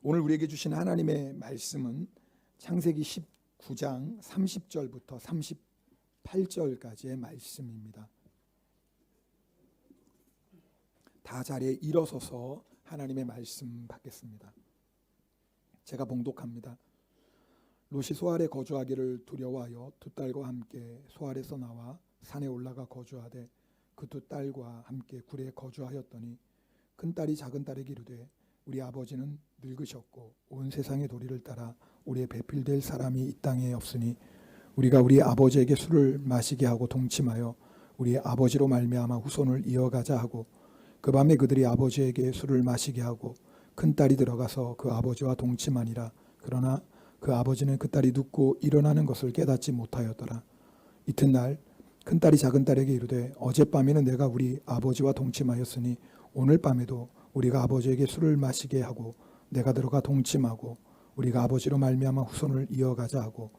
오늘 우리에게 주신 하나님의 말씀은 창세기 19장 30절부터 38절까지의 말씀입니다. 다 자리에 일어서서 하나님의 말씀 받겠습니다. 제가 봉독합니다. 롯이 소알에 거주하기를 두려워하여 두 딸과 함께 소알에서 나와 산에 올라가 거주하되 그 두 딸과 함께 굴에 거주하였더니 큰 딸이 작은 딸에게 이르되 우리 아버지는 늙으셨고 온 세상의 도리를 따라 우리의 배필될 사람이 이 땅에 없으니 우리가 우리 아버지에게 술을 마시게 하고 동침하여 우리 아버지로 말미암아 후손을 이어가자 하고 그 밤에 그들이 아버지에게 술을 마시게 하고 큰 딸이 들어가서 그 아버지와 동침하니라. 그러나 그 아버지는 그 딸이 눕고 일어나는 것을 깨닫지 못하였더라. 이튿날 큰 딸이 작은 딸에게 이르되 어젯밤에는 내가 우리 아버지와 동침하였으니 오늘 밤에도 우리가 아버지에게 술을 마시게 하고 내가 들어가 동침하고 우리가 아버지로 말미암아 후손을 이어가자 하고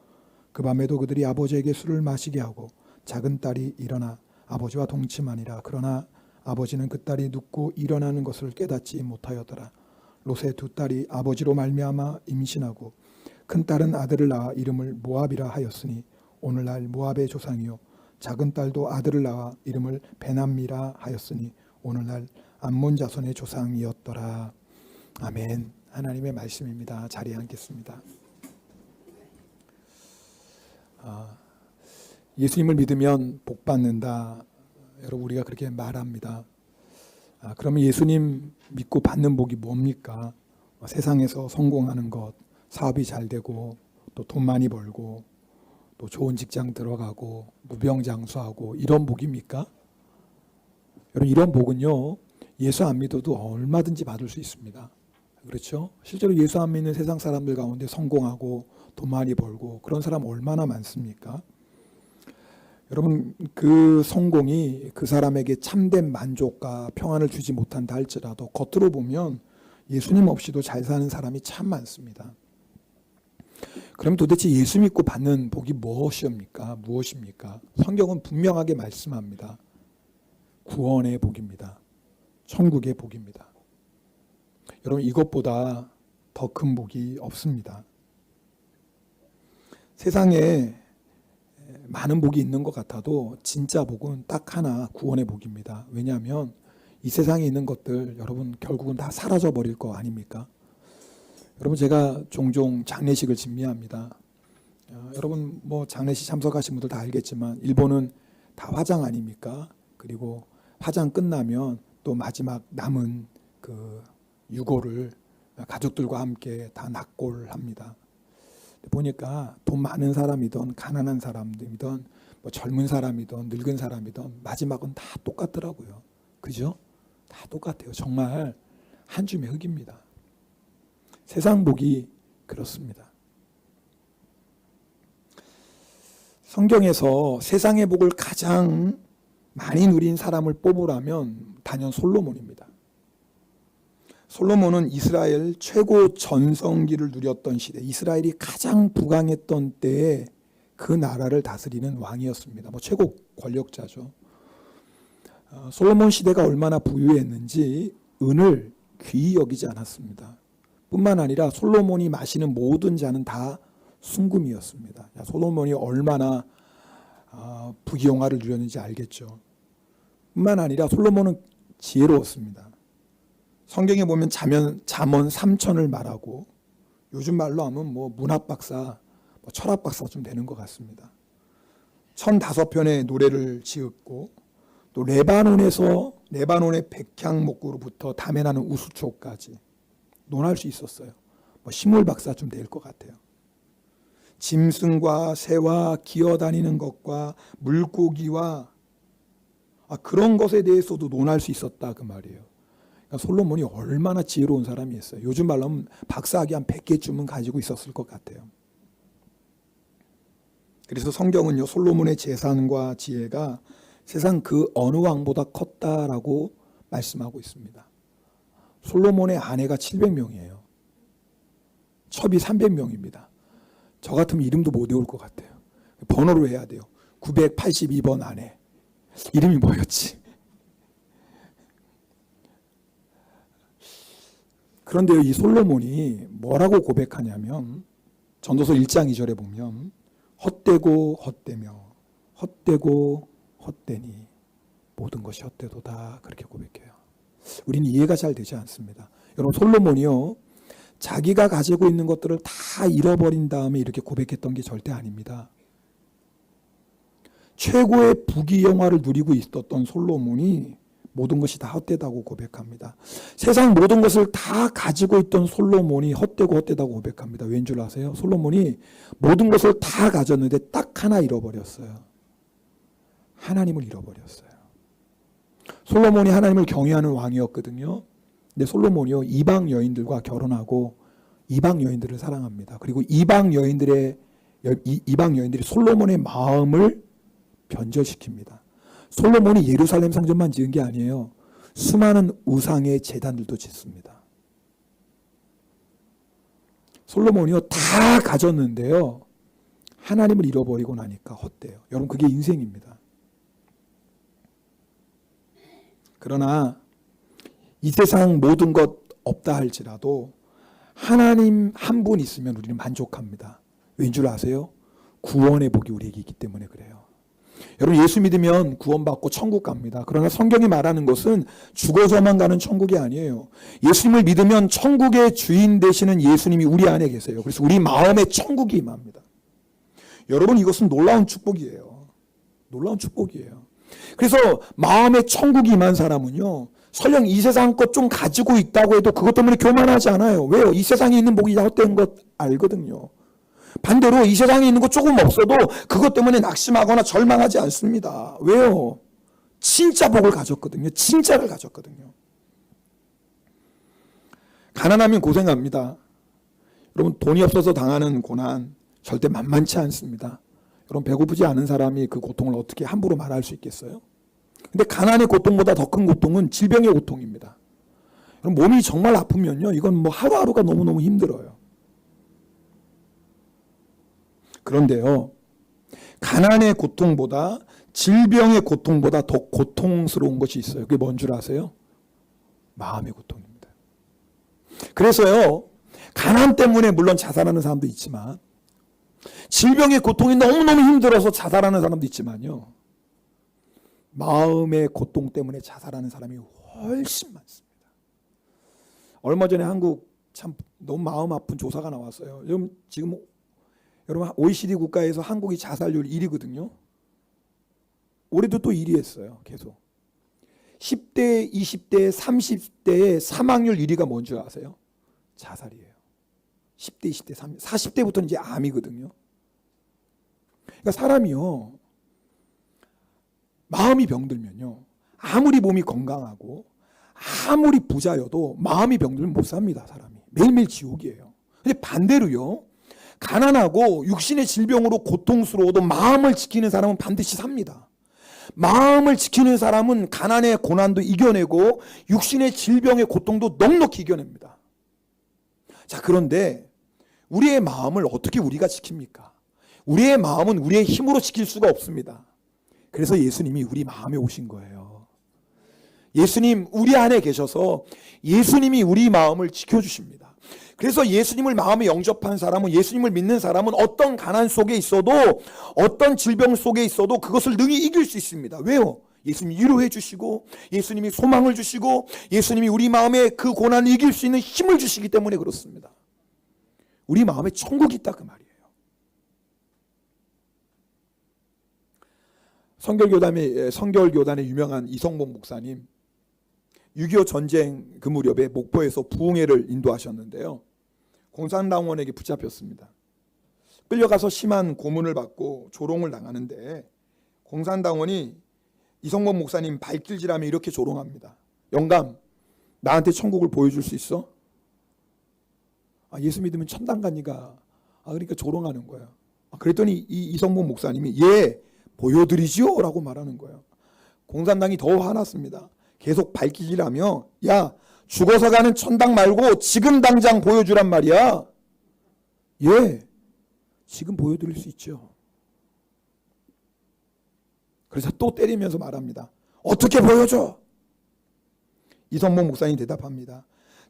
그 밤에도 그들이 아버지에게 술을 마시게 하고 작은 딸이 일어나 아버지와 동침하니라. 그러나 아버지는 그 딸이 눕고 일어나는 것을 깨닫지 못하였더라. 롯의 두 딸이 아버지로 말미암아 임신하고 큰 딸은 아들을 낳아 이름을 모압이라 하였으니 오늘날 모압의 조상이요 작은 딸도 아들을 낳아 이름을 베남미라 하였으니 오늘날 암몬 자손의 조상이었더라. 아멘. 하나님의 말씀입니다. 자리에 앉겠습니다. 예수님을 믿으면 복 받는다. 여러분 우리가 그렇게 말합니다. 그러면 예수님 믿고 받는 복이 뭡니까? 세상에서 성공하는 것, 사업이 잘 되고 또 돈 많이 벌고 또 좋은 직장 들어가고 무병장수하고 이런 복입니까? 여러분 이런 복은요 예수 안 믿어도 얼마든지 받을 수 있습니다. 그렇죠? 실제로 예수 안 믿는 세상 사람들 가운데 성공하고 돈 많이 벌고 그런 사람 얼마나 많습니까? 여러분 그 성공이 그 사람에게 참된 만족과 평안을 주지 못한다 할지라도 겉으로 보면 예수님 없이도 잘 사는 사람이 참 많습니다. 그럼 도대체 예수 믿고 받는 복이 무엇입니까? 성경은 분명하게 말씀합니다. 구원의 복입니다. 천국의 복입니다. 여러분 이것보다 더 큰 복이 없습니다. 세상에 많은 복이 있는 것 같아도 진짜 복은 딱 하나, 구원의 복입니다. 왜냐하면 이 세상에 있는 것들 여러분 결국은 다 사라져 버릴 거 아닙니까? 여러분 제가 종종 장례식을 진미합니다. 여러분 뭐 장례식 참석하신 분들 다 알겠지만 일본은 다 화장 아닙니까? 그리고 화장 끝나면 또 마지막 남은 그 유골을 가족들과 함께 다 납골합니다. 보니까 돈 많은 사람이든 가난한 사람이든 뭐 젊은 사람이든 늙은 사람이든 마지막은 다 똑같더라고요. 그죠? 다 똑같아요. 정말 한 줌의 흙입니다. 세상 복이 그렇습니다. 성경에서 세상의 복을 가장 많이 누린 사람을 뽑으라면 단연 솔로몬입니다. 솔로몬은 이스라엘 최고 전성기를 누렸던 시대, 이스라엘이 가장 부강했던 때에 그 나라를 다스리는 왕이었습니다. 최고 권력자죠. 솔로몬 시대가 얼마나 부유했는지 은을 귀히 여기지 않았습니다. 뿐만 아니라 솔로몬이 마시는 모든 잔은 다 순금이었습니다. 솔로몬이 얼마나 부귀영화를 누렸는지 알겠죠. 뿐만 아니라 솔로몬은 지혜로웠습니다. 성경에 보면 잠언 3천을 말하고 요즘 말로 하면 문학박사, 철학박사 좀 되는 것 같습니다. 1005편의 노래를 지었고 또 레바논의 백향목구로부터 담에 나는 우수초까지 논할 수 있었어요. 식물박사 좀 될 것 같아요. 짐승과 새와 기어다니는 것과 물고기와 그런 것에 대해서도 논할 수 있었다 그 말이에요. 그러니까 솔로몬이 얼마나 지혜로운 사람이었어요. 요즘 말로 하면 박사학위 한 100개쯤은 가지고 있었을 것 같아요. 그래서 성경은요 솔로몬의 재산과 지혜가 세상 그 어느 왕보다 컸다라고 말씀하고 있습니다. 솔로몬의 아내가 700명이에요. 첩이 300명입니다. 저 같으면 이름도 못 외울 것 같아요. 번호로 해야 돼요. 982번 아내. 이름이 뭐였지? 그런데요, 이 솔로몬이 뭐라고 고백하냐면 전도서 1장 2절에 보면 헛되고 헛되며 헛되고 헛되니 모든 것이 헛되도다, 그렇게 고백해요. 우리는 이해가 잘 되지 않습니다. 여러분, 솔로몬이요, 자기가 가지고 있는 것들을 다 잃어버린 다음에 이렇게 고백했던 게 절대 아닙니다. 최고의 부귀영화를 누리고 있었던 솔로몬이 모든 것이 다 헛되다고 고백합니다. 세상 모든 것을 다 가지고 있던 솔로몬이 헛되고 헛되다고 고백합니다. 왠 줄 아세요? 솔로몬이 모든 것을 다 가졌는데 딱 하나 잃어버렸어요. 하나님을 잃어버렸어요. 솔로몬이 하나님을 경외하는 왕이었거든요. 근데 솔로몬이요, 이방 여인들과 결혼하고 이방 여인들을 사랑합니다. 그리고 이방 여인들이 솔로몬의 마음을 변절시킵니다. 솔로몬이 예루살렘 성전만 지은 게 아니에요. 수많은 우상의 제단들도 짓습니다. 솔로몬이요, 다 가졌는데요, 하나님을 잃어버리고 나니까 헛돼요. 여러분, 그게 인생입니다. 그러나 이 세상 모든 것 없다 할지라도 하나님 한 분 있으면 우리는 만족합니다. 왠 줄 아세요? 구원의 복이 우리에게 있기 때문에 그래요. 여러분, 예수 믿으면 구원받고 천국 갑니다. 그러나 성경이 말하는 것은 죽어서만 가는 천국이 아니에요. 예수님을 믿으면 천국의 주인 되시는 예수님이 우리 안에 계세요. 그래서 우리 마음에 천국이 임합니다. 여러분, 이것은 놀라운 축복이에요. 놀라운 축복이에요. 그래서 마음에 천국이 임한 사람은요, 설령 이 세상 것 좀 가지고 있다고 해도 그것 때문에 교만하지 않아요. 왜요? 이 세상에 있는 복이 다 헛된 것 알거든요. 반대로 이 세상에 있는 거 조금 없어도 그것 때문에 낙심하거나 절망하지 않습니다. 왜요? 진짜 복을 가졌거든요. 진짜를 가졌거든요. 가난하면 고생합니다. 여러분, 돈이 없어서 당하는 고난 절대 만만치 않습니다. 여러분, 배고프지 않은 사람이 그 고통을 어떻게 함부로 말할 수 있겠어요? 근데 가난의 고통보다 더 큰 고통은 질병의 고통입니다. 여러분, 몸이 정말 아프면요, 이건 뭐 하루하루가 너무너무 힘들어요. 그런데요, 가난의 고통보다, 질병의 고통보다 더 고통스러운 것이 있어요. 그게 뭔 줄 아세요? 마음의 고통입니다. 그래서요, 가난 때문에 물론 자살하는 사람도 있지만, 질병의 고통이 너무너무 힘들어서 자살하는 사람도 있지만요, 마음의 고통 때문에 자살하는 사람이 훨씬 많습니다. 얼마 전에 한국 참 너무 마음 아픈 조사가 나왔어요. 지금 여러분, OECD 국가에서 한국이 자살률 1위거든요. 올해도 또 1위 했어요. 계속. 10대, 20대, 30대의 사망률 1위가 뭔 줄 아세요? 자살이에요. 10대, 20대, 30대, 40대부터는 이제 암이거든요. 그러니까 사람이요, 마음이 병들면요, 아무리 몸이 건강하고 아무리 부자여도 마음이 병들면 못 삽니다. 사람이 매일매일 지옥이에요. 근데 반대로요, 가난하고 육신의 질병으로 고통스러워도 마음을 지키는 사람은 반드시 삽니다. 마음을 지키는 사람은 가난의 고난도 이겨내고 육신의 질병의 고통도 넉넉히 이겨냅니다. 자, 그런데 우리의 마음을 어떻게 우리가 지킵니까? 우리의 마음은 우리의 힘으로 지킬 수가 없습니다. 그래서 예수님이 우리 마음에 오신 거예요. 예수님 우리 안에 계셔서 예수님이 우리 마음을 지켜주십니다. 그래서 예수님을 마음에 영접한 사람은, 예수님을 믿는 사람은 어떤 가난 속에 있어도, 어떤 질병 속에 있어도 그것을 능히 이길 수 있습니다. 왜요? 예수님이 위로해 주시고, 예수님이 소망을 주시고, 예수님이 우리 마음에 그 고난을 이길 수 있는 힘을 주시기 때문에 그렇습니다. 우리 마음에 천국이 있다, 그 말이에요. 성결교단의 유명한 이성복 목사님, 6.25 전쟁 그 무렵에 목포에서 부흥회를 인도하셨는데요, 공산당원에게 붙잡혔습니다. 끌려가서 심한 고문을 받고 조롱을 당하는데, 공산당원이 이성복 목사님 발길질하며 이렇게 조롱합니다. 영감, 나한테 천국을 보여줄 수 있어? 예수 믿으면 천당 가니까. 그러니까 조롱하는 거예요. 그랬더니 이 이성복 목사님이 예, 보여드리지요? 라고 말하는 거예요. 공산당이 더 화났습니다. 계속 발길질하며, 야, 죽어서 가는 천당 말고 지금 당장 보여주란 말이야. 예, 지금 보여드릴 수 있죠. 그래서 또 때리면서 말합니다. 어떻게 보여줘? 이성복 목사님 대답합니다.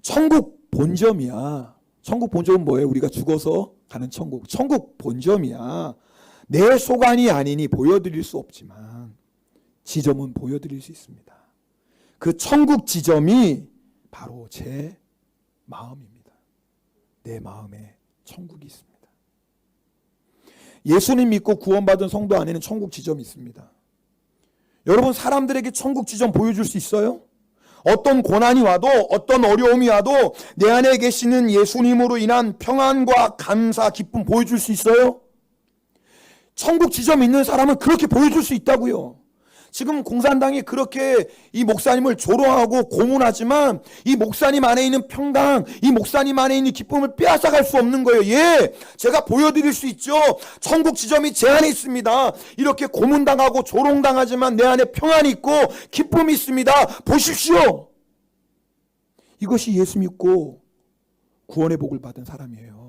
천국 본점이야. 천국 본점은 뭐예요? 우리가 죽어서 가는 천국. 천국 본점이야. 내 소관이 아니니 보여드릴 수 없지만 지점은 보여드릴 수 있습니다. 그 천국 지점이 바로 제 마음입니다. 내 마음에 천국이 있습니다. 예수님 믿고 구원받은 성도 안에는 천국 지점이 있습니다. 여러분, 사람들에게 천국 지점 보여줄 수 있어요? 어떤 고난이 와도, 어떤 어려움이 와도 내 안에 계시는 예수님으로 인한 평안과 감사, 기쁨 보여줄 수 있어요? 천국 지점 있는 사람은 그렇게 보여줄 수 있다고요. 지금 공산당이 그렇게 이 목사님을 조롱하고 고문하지만 이 목사님 안에 있는 평강, 이 목사님 안에 있는 기쁨을 빼앗아갈 수 없는 거예요. 예, 제가 보여드릴 수 있죠. 천국 지점이 제 안에 있습니다. 이렇게 고문당하고 조롱당하지만 내 안에 평안이 있고 기쁨이 있습니다. 보십시오. 이것이 예수 믿고 구원의 복을 받은 사람이에요.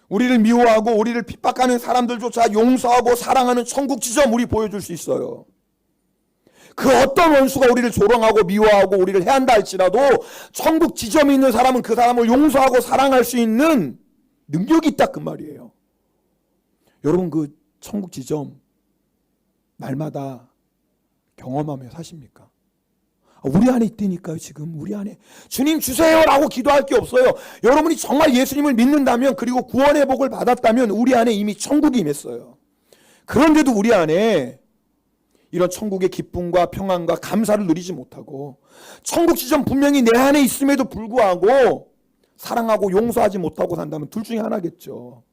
우리를 미워하고 우리를 핍박하는 사람들조차 용서하고 사랑하는 천국 지점 우리 보여줄 수 있어요. 그 어떤 원수가 우리를 조롱하고 미워하고 우리를 해한다 할지라도 천국 지점이 있는 사람은 그 사람을 용서하고 사랑할 수 있는 능력이 있다 그 말이에요. 여러분, 그 천국 지점 날마다 경험하며 사십니까? 우리 안에 있다니까요. 지금 우리 안에 주님 주세요라고 기도할 게 없어요. 여러분이 정말 예수님을 믿는다면, 그리고 구원의 복을 받았다면 우리 안에 이미 천국이 임했어요. 그런데도 우리 안에 이런 천국의 기쁨과 평안과 감사를 누리지 못하고 천국 지점 분명히 내 안에 있음에도 불구하고 사랑하고 용서하지 못하고 산다면 둘 중에 하나겠죠.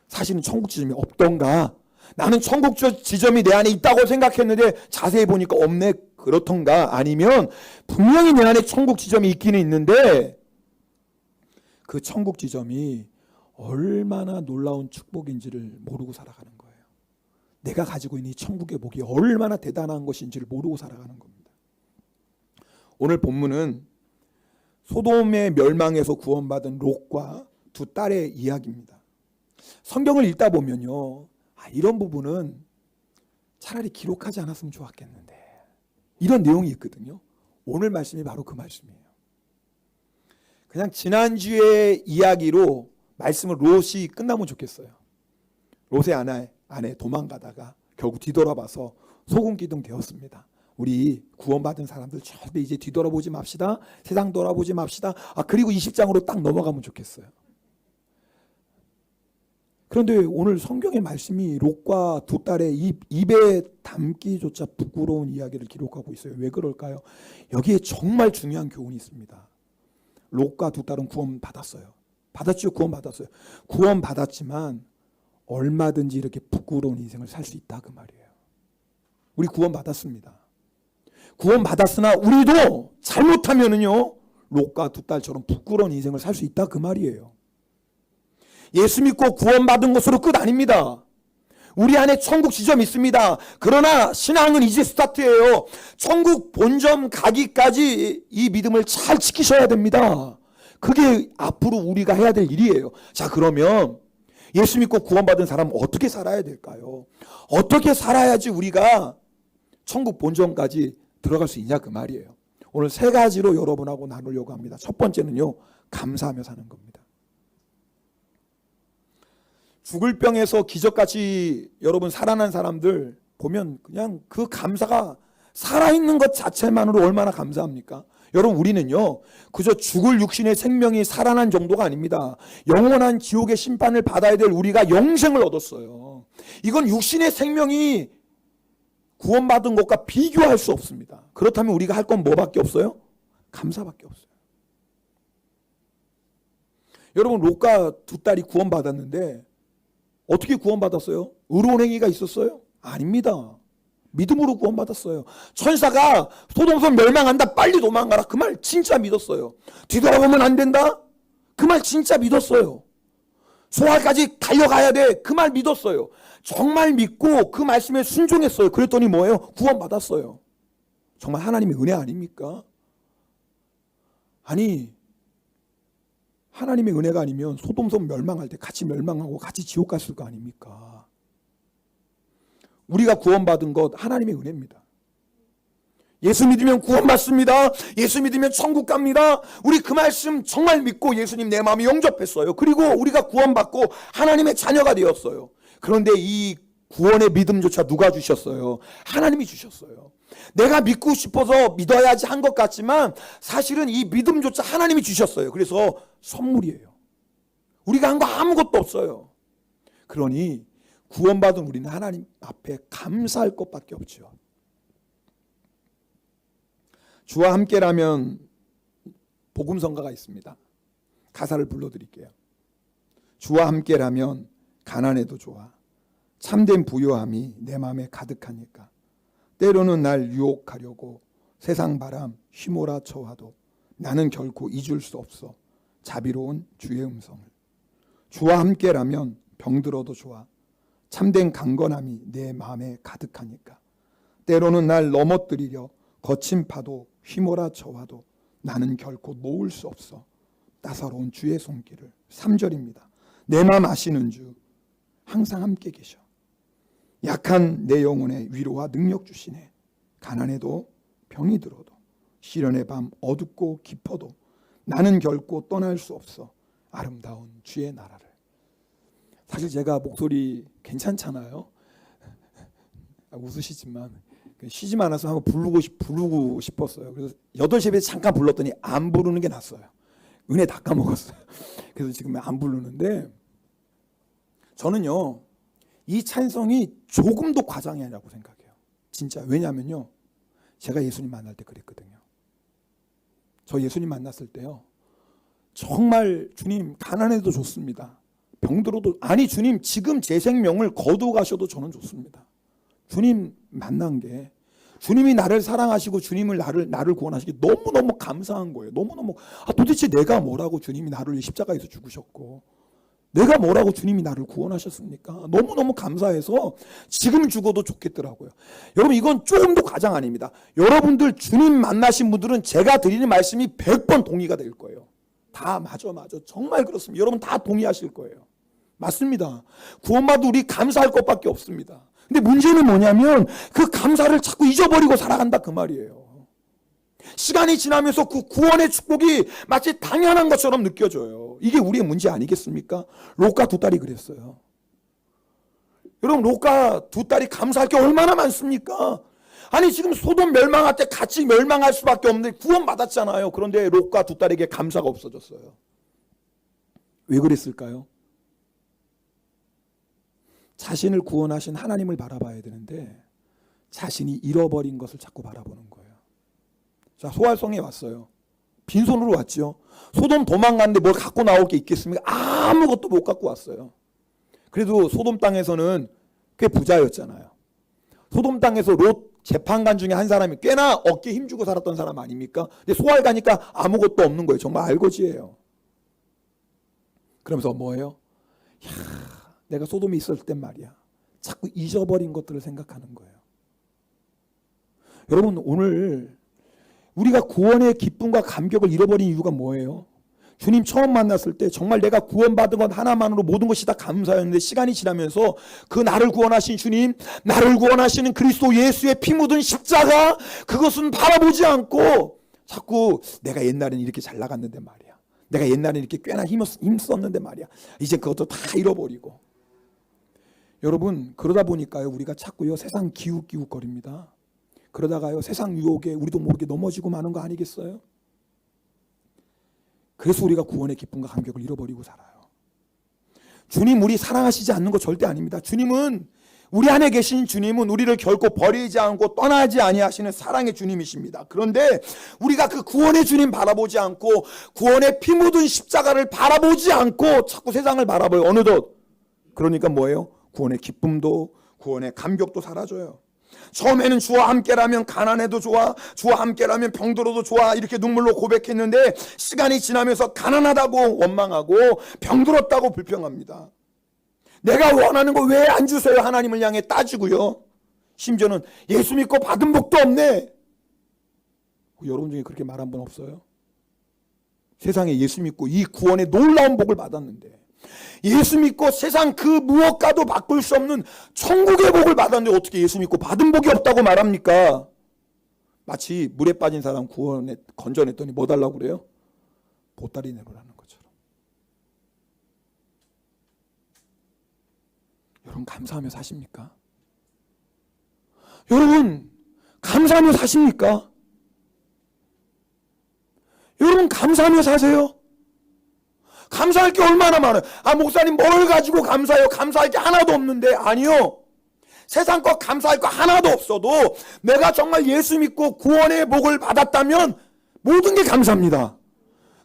사실은 천국 지점이 없던가, 나는 천국 지점이 내 안에 있다고 생각했는데 자세히 보니까 없네, 그렇던가, 아니면 분명히 내 안에 천국 지점이 있기는 있는데 그 천국 지점이 얼마나 놀라운 축복인지를 모르고 살아가는 거예요. 내가 가지고 있는 이 천국의 복이 얼마나 대단한 것인지를 모르고 살아가는 겁니다. 오늘 본문은 소돔의 멸망에서 구원받은 롯과 두 딸의 이야기입니다. 성경을 읽다 보면요, 이런 부분은 차라리 기록하지 않았으면 좋았겠는데, 이런 내용이 있거든요. 오늘 말씀이 바로 그 말씀이에요. 그냥 지난주의 이야기로 말씀을 롯이 끝나면 좋겠어요. 롯의 아내 도망가다가 결국 뒤돌아봐서 소금기둥 되었습니다. 우리 구원받은 사람들 절대 이제 뒤돌아보지 맙시다. 세상 돌아보지 맙시다. 그리고 20장으로 딱 넘어가면 좋겠어요. 그런데 오늘 성경의 말씀이 롯과 두 딸의 입에 담기조차 부끄러운 이야기를 기록하고 있어요. 왜 그럴까요? 여기에 정말 중요한 교훈이 있습니다. 롯과 두 딸은 구원 받았어요. 받았죠. 구원 받았어요. 구원 받았지만 얼마든지 이렇게 부끄러운 인생을 살 수 있다 그 말이에요. 우리 구원 받았습니다. 구원 받았으나 우리도 잘못하면은요, 롯과 두 딸처럼 부끄러운 인생을 살 수 있다 그 말이에요. 예수 믿고 구원받은 것으로 끝 아닙니다. 우리 안에 천국 지점이 있습니다. 그러나 신앙은 이제 스타트예요. 천국 본점 가기까지 이 믿음을 잘 지키셔야 됩니다. 그게 앞으로 우리가 해야 될 일이에요. 자, 그러면 예수 믿고 구원받은 사람은 어떻게 살아야 될까요? 어떻게 살아야지 우리가 천국 본점까지 들어갈 수 있냐 그 말이에요. 오늘 세 가지로 여러분하고 나누려고 합니다. 첫 번째는요, 감사하며 사는 겁니다. 죽을 병에서 기적같이 여러분 살아난 사람들 보면 그냥 그 감사가, 살아있는 것 자체만으로 얼마나 감사합니까? 여러분, 우리는요 그저 죽을 육신의 생명이 살아난 정도가 아닙니다. 영원한 지옥의 심판을 받아야 될 우리가 영생을 얻었어요. 이건 육신의 생명이 구원받은 것과 비교할 수 없습니다. 그렇다면 우리가 할 건 뭐밖에 없어요? 감사밖에 없어요. 여러분, 롯과 두 딸이 구원받았는데 어떻게 구원받았어요? 의로운 행위가 있었어요? 아닙니다. 믿음으로 구원받았어요. 천사가 소돔섬 멸망한다, 빨리 도망가라, 그 말 진짜 믿었어요. 뒤돌아보면 안 된다, 그 말 진짜 믿었어요. 소알까지 달려가야 돼, 그 말 믿었어요. 정말 믿고 그 말씀에 순종했어요. 그랬더니 뭐예요? 구원받았어요. 정말 하나님의 은혜 아닙니까? 아니, 하나님의 은혜가 아니면 소돔섬 멸망할 때 같이 멸망하고 같이 지옥 갔을 거 아닙니까? 우리가 구원받은 것 하나님의 은혜입니다. 예수 믿으면 구원받습니다. 예수 믿으면 천국 갑니다. 우리 그 말씀 정말 믿고 예수님 내 마음에 영접했어요. 그리고 우리가 구원받고 하나님의 자녀가 되었어요. 그런데 이 구원의 믿음조차 누가 주셨어요? 하나님이 주셨어요. 내가 믿고 싶어서 믿어야지 한 것 같지만 사실은 이 믿음조차 하나님이 주셨어요. 그래서 선물이에요. 우리가 한 거 아무것도 없어요. 그러니 구원받은 우리는 하나님 앞에 감사할 것밖에 없죠. 주와 함께라면 복음성가가 있습니다. 가사를 불러드릴게요. 주와 함께라면 가난해도 좋아. 참된 부요함이 내 마음에 가득하니까. 때로는 날 유혹하려고 세상 바람 휘몰아쳐와도 나는 결코 잊을 수 없어 자비로운 주의 음성을. 주와 함께라면 병들어도 좋아. 참된 강건함이 내 마음에 가득하니까. 때로는 날 넘어뜨리려 거친 파도 휘몰아쳐와도 나는 결코 놓을 수 없어 따사로운 주의 손길을. 3절입니다. 내 마음 아시는 주 항상 함께 계셔. 약한 내 영혼에 위로와 능력 주시네. 가난해도 병이 들어도 시련의 밤 어둡고 깊어도 나는 결코 떠날 수 없어 아름다운 주의 나라를. 사실 제가 목소리 괜찮잖아요. 웃으시지만 쉬지 않아서 한번 부르고 싶었어요. 그래서 8시 예배 잠깐 불렀더니 안 부르는 게 낫어요. 은혜 다 까먹었어요. 그래서 지금 안 부르는데, 저는요 이 찬성이 조금도 과장이 아니라고 생각해요. 진짜. 왜냐하면요 제가 예수님 만날 때 그랬거든요. 저 예수님 만났을 때요 정말 주님 가난해도 좋습니다. 병들어도, 아니 주님 지금 제 생명을 거두어 가셔도 저는 좋습니다. 주님 만난 게, 주님이 나를 사랑하시고 주님을 나를 구원하시기 너무너무 감사한 거예요. 너무너무 도대체 내가 뭐라고 주님이 나를 십자가에서 죽으셨고 내가 뭐라고 주님이 나를 구원하셨습니까? 너무너무 감사해서 지금 죽어도 좋겠더라고요. 여러분 이건 조금도 과장 아닙니다. 여러분들 주님 만나신 분들은 제가 드리는 말씀이 100번 동의가 될 거예요. 다 맞아 정말 그렇습니다. 여러분 다 동의하실 거예요. 맞습니다. 구원받아 우리 감사할 것밖에 없습니다. 근데 문제는 뭐냐면 그 감사를 자꾸 잊어버리고 살아간다 그 말이에요. 시간이 지나면서 그 구원의 축복이 마치 당연한 것처럼 느껴져요. 이게 우리의 문제 아니겠습니까? 롯과 두 딸이 그랬어요. 여러분 롯과 두 딸이 감사할 게 얼마나 많습니까? 아니 지금 소돔 멸망할 때 같이 멸망할 수밖에 없는데 구원 받았잖아요. 그런데 롯과 두 딸에게 감사가 없어졌어요. 왜 그랬을까요? 자신을 구원하신 하나님을 바라봐야 되는데 자신이 잃어버린 것을 자꾸 바라보는 거예요. 자, 소활성에 왔어요. 빈손으로 왔죠. 소돔 도망갔는데 뭘 갖고 나올 게 있겠습니까? 아무것도 못 갖고 왔어요. 그래도 소돔 땅에서는 꽤 부자였잖아요. 소돔 땅에서 롯 재판관 중에 한 사람이 꽤나 어깨에 힘주고 살았던 사람 아닙니까? 근데 소활 가니까 아무것도 없는 거예요. 정말 알거지예요. 그러면서 뭐예요? 내가 소돔에 있었을 땐 말이야. 자꾸 잊어버린 것들을 생각하는 거예요. 여러분 오늘 우리가 구원의 기쁨과 감격을 잃어버린 이유가 뭐예요? 주님 처음 만났을 때 정말 내가 구원받은 것 하나만으로 모든 것이 다 감사였는데 시간이 지나면서 그 나를 구원하신 주님, 나를 구원하시는 그리스도 예수의 피 묻은 십자가, 그것은 바라보지 않고 자꾸 내가 옛날에는 이렇게 잘 나갔는데 말이야. 내가 옛날에는 이렇게 꽤나 힘썼는데 말이야. 이제 그것도 다 잃어버리고. 여러분 그러다 보니까요 우리가 자꾸요 세상 기웃기웃거립니다. 그러다가요 세상 유혹에 우리도 모르게 넘어지고 마는 거 아니겠어요? 그래서 우리가 구원의 기쁨과 감격을 잃어버리고 살아요. 주님 우리 사랑하시지 않는 거 절대 아닙니다. 주님은, 우리 안에 계신 주님은 우리를 결코 버리지 않고 떠나지 아니하시는 사랑의 주님이십니다. 그런데 우리가 그 구원의 주님 바라보지 않고 구원의 피 묻은 십자가를 바라보지 않고 자꾸 세상을 바라봐요. 어느덧 그러니까 뭐예요? 구원의 기쁨도 구원의 감격도 사라져요. 처음에는 주와 함께라면 가난해도 좋아, 주와 함께라면 병들어도 좋아 이렇게 눈물로 고백했는데 시간이 지나면서 가난하다고 원망하고 병들었다고 불평합니다. 내가 원하는 거 왜 안 주세요? 하나님을 향해 따지고요. 심지어는 예수 믿고 받은 복도 없네. 여러분 중에 그렇게 말 한 번 없어요? 세상에 예수 믿고 이 구원의 놀라운 복을 받았는데, 예수 믿고 세상 그 무엇과도 바꿀 수 없는 천국의 복을 받았는데 어떻게 예수 믿고 받은 복이 없다고 말합니까? 마치 물에 빠진 사람 건져냈더니 뭐 달라고 그래요? 보따리 내놓으라는 것처럼. 여러분 감사하며 사십니까? 여러분 감사하며 사십니까? 여러분 감사하며 사세요? 감사할 게 얼마나 많아요. 목사님 뭘 가지고 감사해요? 감사할 게 하나도 없는데. 아니요. 세상 것 감사할 거 하나도 없어도 내가 정말 예수 믿고 구원의 복을 받았다면 모든 게 감사합니다.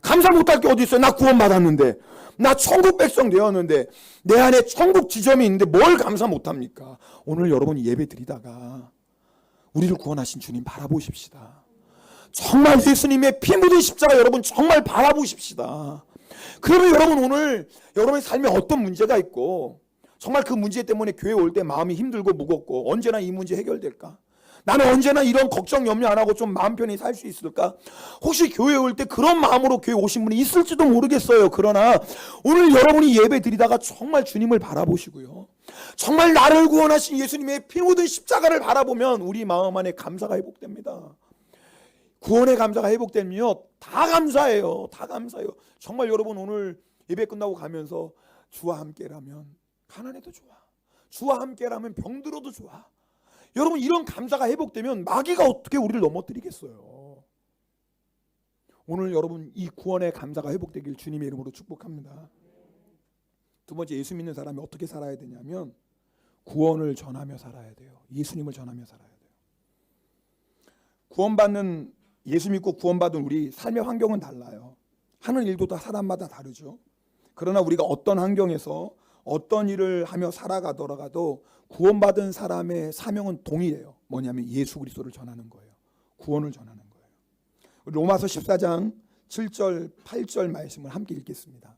감사 못할 게 어디 있어요? 나 구원 받았는데, 나 천국 백성 되었는데, 내 안에 천국 지점이 있는데 뭘 감사 못합니까? 오늘 여러분이 예배 드리다가 우리를 구원하신 주님 바라보십시다. 정말 예수님의 피 묻은 십자가 여러분 정말 바라보십시다. 그러면 여러분 오늘 여러분의 삶에 어떤 문제가 있고 정말 그 문제 때문에 교회 올 때 마음이 힘들고 무겁고 언제나 이 문제 해결될까? 나는 언제나 이런 걱정 염려 안 하고 좀 마음 편히 살 수 있을까? 혹시 교회 올 때 그런 마음으로 교회 오신 분이 있을지도 모르겠어요. 그러나 오늘 여러분이 예배 드리다가 정말 주님을 바라보시고요, 정말 나를 구원하신 예수님의 피 묻은 십자가를 바라보면 우리 마음 안에 감사가 회복됩니다. 구원의 감사가 회복되면요 다 감사해요. 다 감사해요. 정말 여러분 오늘 예배 끝나고 가면서 주와 함께라면 가난해도 좋아, 주와 함께라면 병들어도 좋아. 여러분 이런 감사가 회복되면 마귀가 어떻게 우리를 넘어뜨리겠어요. 오늘 여러분 이 구원의 감사가 회복되길 주님의 이름으로 축복합니다. 두 번째, 예수 믿는 사람이 어떻게 살아야 되냐면 구원을 전하며 살아야 돼요. 예수님을 전하며 살아야 돼요. 구원받는, 예수 믿고 구원받은 우리 삶의 환경은 달라요. 하는 일도 다 사람마다 다르죠. 그러나 우리가 어떤 환경에서 어떤 일을 하며 살아가더라도 구원받은 사람의 사명은 동일해요. 뭐냐면 예수 그리스도를 전하는 거예요. 구원을 전하는 거예요. 로마서 14장 7절 8절 말씀을 함께 읽겠습니다.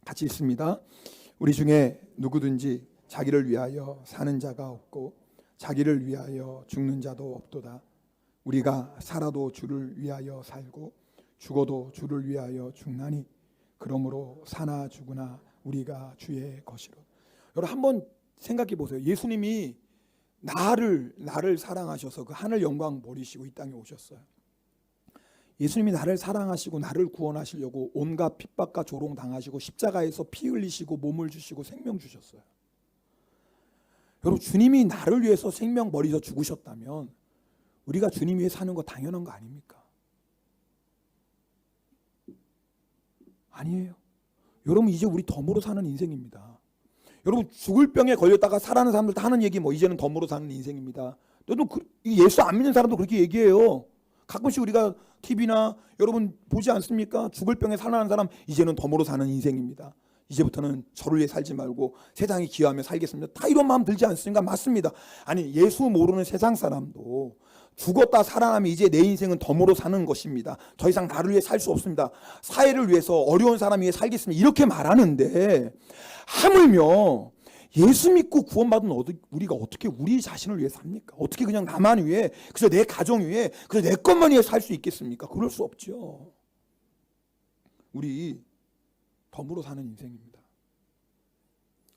같이 읽습니다. 우리 중에 누구든지 자기를 위하여 사는 자가 없고 자기를 위하여 죽는 자도 없도다. 우리가 살아도 주를 위하여 살고 죽어도 주를 위하여 죽나니 그러므로 사나 죽으나 우리가 주의 것이로. 여러분 한번 생각해 보세요. 예수님이 나를 사랑하셔서 그 하늘 영광 버리시고 이 땅에 오셨어요. 예수님이 나를 사랑하시고 나를 구원하시려고 온갖 핍박과 조롱 당하시고 십자가에서 피 흘리시고 몸을 주시고 생명 주셨어요. 여러분 주님이 나를 위해서 생명 버리셔 죽으셨다면 우리가 주님 위해 사는 거 당연한 거 아닙니까? 아니에요. 여러분 이제 우리 덤으로 사는 인생입니다. 여러분 죽을 병에 걸렸다가 살아나는 사람들 다 하는 얘기 이제는 덤으로 사는 인생입니다. 여러분 예수 안 믿는 사람도 그렇게 얘기해요. 가끔씩 우리가 TV나 여러분 보지 않습니까? 죽을 병에 살아나는 사람 이제는 덤으로 사는 인생입니다. 이제부터는 저를 위해 살지 말고 세상에 기여하며 살겠습니다. 다 이런 마음 들지 않습니까? 맞습니다. 아니 예수 모르는 세상 사람도 죽었다 살아나면 이제 내 인생은 덤으로 사는 것입니다. 더 이상 나를 위해 살 수 없습니다. 사회를 위해서 어려운 사람 위해 살겠습니다. 이렇게 말하는데 하물며 예수 믿고 구원받은 우리가 어떻게 우리 자신을 위해 삽니까? 어떻게 그냥 나만 위해, 그저 내 가정 위해, 그저 내 것만 위해 살 수 있겠습니까? 그럴 수 없죠. 우리 덤으로 사는 인생입니다.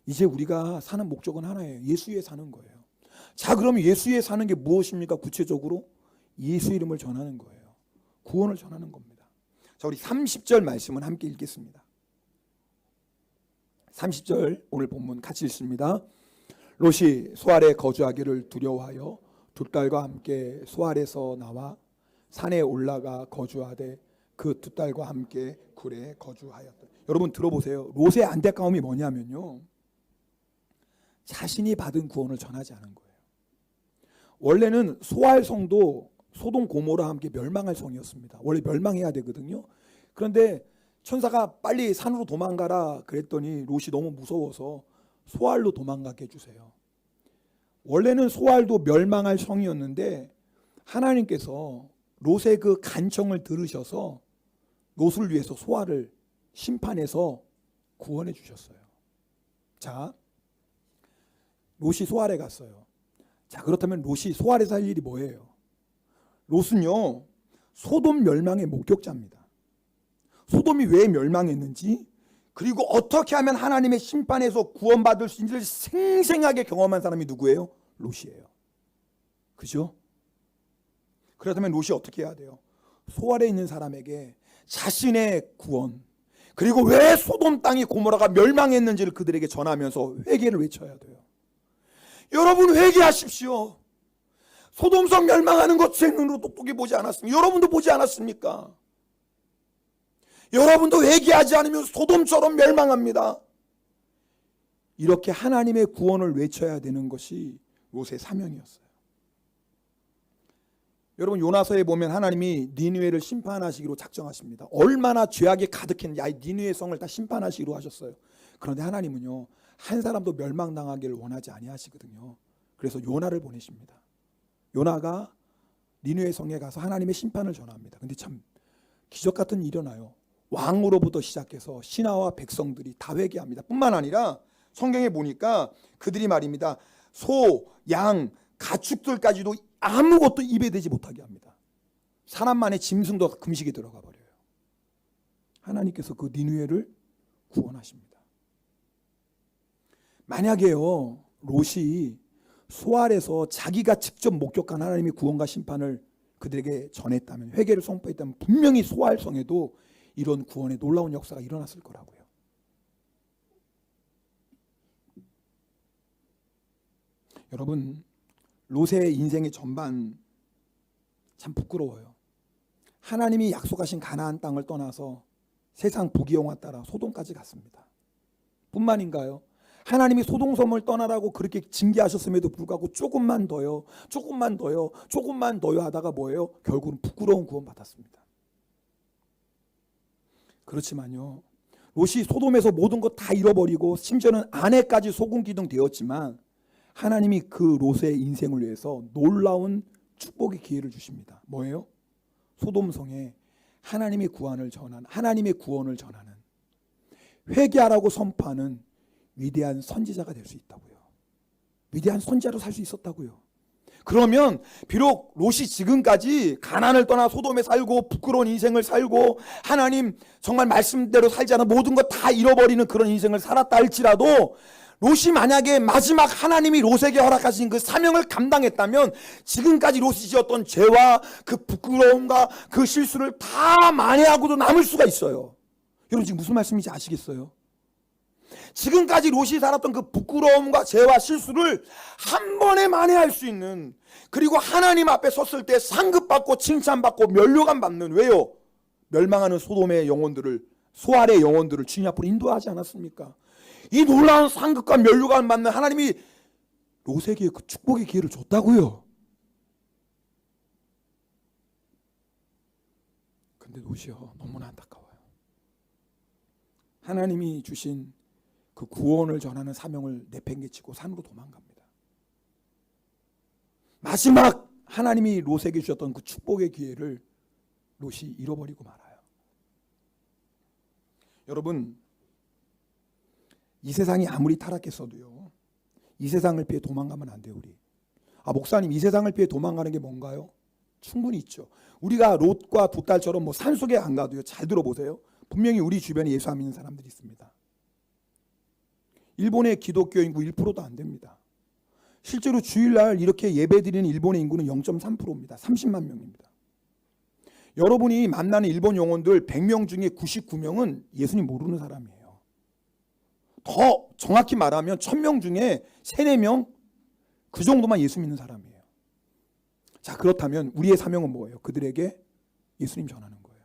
이제 우리가 사는 목적은 하나예요. 예수 위해 사는 거예요. 자, 그러면 예수 위해 사는 게 무엇입니까? 구체적으로 예수 이름을 전하는 거예요. 구원을 전하는 겁니다. 자, 우리 30절 말씀은 함께 읽겠습니다. 30절 오늘 본문 같이 읽습니다. 롯이 소알에 거주하기를 두려워하여 두 딸과 함께 소알에서 나와 산에 올라가 거주하되 그 두 딸과 함께 굴에 거주하였다. 여러분 들어보세요. 롯의 안타까움이 뭐냐면요, 자신이 받은 구원을 전하지 않은 거예요. 원래는 소알 성도 소돔 고모라 함께 멸망할 성이었습니다. 원래 멸망해야 되거든요. 그런데 천사가 빨리 산으로 도망가라 그랬더니 롯이 너무 무서워서 소알로 도망가게 해주세요. 원래는 소알도 멸망할 성이었는데 하나님께서 롯의 그 간청을 들으셔서 롯을 위해서 소알을 심판해서 구원해 주셨어요. 자, 롯이 소알에 갔어요. 자, 그렇다면 롯이 소알에서 할 일이 뭐예요? 롯은요 소돔 멸망의 목격자입니다. 소돔이 왜 멸망했는지, 그리고 어떻게 하면 하나님의 심판에서 구원받을 수 있는지를 생생하게 경험한 사람이 누구예요? 롯이에요. 그죠? 그렇다면 롯이 어떻게 해야 돼요? 소알에 있는 사람에게 자신의 구원, 그리고 왜 소돔 땅이 고모라가 멸망했는지를 그들에게 전하면서 회개를 외쳐야 돼요. 여러분, 회개하십시오. 소돔성 멸망하는 것 제 눈으로 똑똑히 보지 않았습니까? 여러분도 보지 않았습니까? 여러분도 회개하지 않으면 소돔처럼 멸망합니다. 이렇게 하나님의 구원을 외쳐야 되는 것이 롯의 사명이었어요. 여러분, 요나서에 보면 하나님이 니느웨를 심판하시기로 작정하십니다. 얼마나 죄악이 가득했는지 니느웨 성을 다 심판하시기로 하셨어요. 그런데 하나님은요, 한 사람도 멸망당하기를 원하지 아니하시거든요. 그래서 요나를 보내십니다. 요나가 니느웨 성에 가서 하나님의 심판을 전합니다. 근데 참 기적 같은 일이 일어나요. 왕으로부터 시작해서 신하와 백성들이 다 회개합니다. 뿐만 아니라 성경에 보니까 그들이 말입니다. 소, 양, 가축들까지도 아무것도 입에 대지 못하게 합니다. 사람만의 짐승도 금식에 들어가 버려요. 하나님께서 그 니느웨를 구원하십니다. 만약에요, 롯이 소알에서 자기가 직접 목격한 하나님의 구원과 심판을 그들에게 전했다면, 회개를 선포했다면 분명히 소알성에도 이런 구원의 놀라운 역사가 일어났을 거라고요. 여러분, 롯의 인생의 전반 참 부끄러워요. 하나님이 약속하신 가나안 땅을 떠나서 세상 부귀영화 따라 소돔까지 갔습니다. 뿐만인가요? 하나님이 소돔섬을 떠나라고 그렇게 징계하셨음에도 불구하고 조금만 더요, 조금만 더요, 조금만 더요 하다가 뭐예요? 결국은 부끄러운 구원 받았습니다. 그렇지만요, 롯이 소돔에서 모든 것 다 잃어버리고 심지어는 아내까지 소금기둥 되었지만 하나님이 그 롯의 인생을 위해서 놀라운 축복의 기회를 주십니다. 뭐예요? 소돔성에 하나님의 구원을 전하는, 회개하라고 선포하는 위대한 선지자가 될 수 있다고요. 위대한 선지자로 살 수 있었다고요. 그러면 비록 롯이 지금까지 가나안을 떠나 소돔에 살고 부끄러운 인생을 살고 하나님 정말 말씀대로 살지 않아 모든 것 다 잃어버리는 그런 인생을 살았다 할지라도, 롯이 만약에 마지막 하나님이 롯에게 허락하신 그 사명을 감당했다면 지금까지 롯이 지었던 죄와 그 부끄러움과 그 실수를 다 만회하고도 남을 수가 있어요. 여러분, 지금 무슨 말씀인지 아시겠어요? 지금까지 롯이 살았던 그 부끄러움과 죄와 실수를 한 번에 만회할 수 있는, 그리고 하나님 앞에 섰을 때 상급받고 칭찬받고 면류관 받는, 왜요? 멸망하는 소돔의 영혼들을, 소알의 영혼들을 주님 앞으로 인도하지 않았습니까? 이 놀라운 상급과 면류관 받는 하나님이 롯에게 그 축복의 기회를 줬다고요. 근데 롯이요, 너무나 안타까워요. 하나님이 주신 그 구원을 전하는 사명을 내팽개치고 산으로 도망갑니다. 마지막 하나님이 롯에게 주셨던 그 축복의 기회를 롯이 잃어버리고 말아요. 여러분, 이 세상이 아무리 타락했어도요, 이 세상을 피해 도망가면 안 돼요. 우리 목사님, 이 세상을 피해 도망가는 게 뭔가요? 충분히 있죠. 우리가 롯과 두 딸처럼 뭐 산속에 안 가도요, 잘 들어보세요, 분명히 우리 주변에 예수 안 믿는 사람들이 있습니다. 일본의 기독교 인구 1%도 안 됩니다. 실제로 주일날 이렇게 예배드리는 일본의 인구는 0.3%입니다. 30만 명입니다. 여러분이 만나는 일본 영혼들 100명 중에 99명은 예수님 모르는 사람이에요. 더 정확히 말하면 1000명 중에 3, 4명 그 정도만 예수 믿는 사람이에요. 자, 그렇다면 우리의 사명은 뭐예요? 그들에게 예수님 전하는 거예요.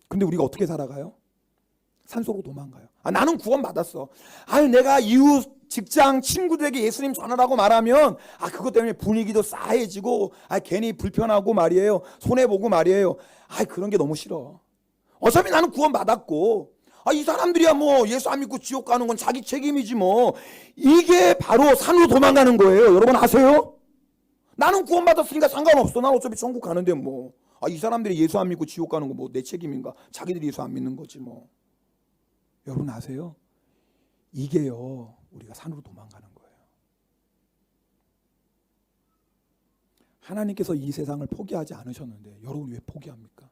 근데 우리가 어떻게 살아가요? 산속으로 도망가요. 나는 구원 받았어. 내가 이웃, 직장, 친구들에게 예수님 전하라고 말하면 그것 때문에 분위기도 싸해지고 괜히 불편하고 말이에요. 손해보고 말이에요. 그런 게 너무 싫어. 어차피 나는 구원 받았고 이 사람들이야 뭐 예수 안 믿고 지옥 가는 건 자기 책임이지 뭐. 이게 바로 산으로 도망가는 거예요. 여러분 아세요? 나는 구원 받았으니까 상관없어. 난 어차피 천국 가는데 뭐. 이 사람들이 예수 안 믿고 지옥 가는 거 뭐 내 책임인가? 자기들이 예수 안 믿는 거지 뭐. 여러분 아세요? 이게요, 우리가 산으로 도망가는 거예요. 하나님께서 이 세상을 포기하지 않으셨는데 여러분 왜 포기합니까?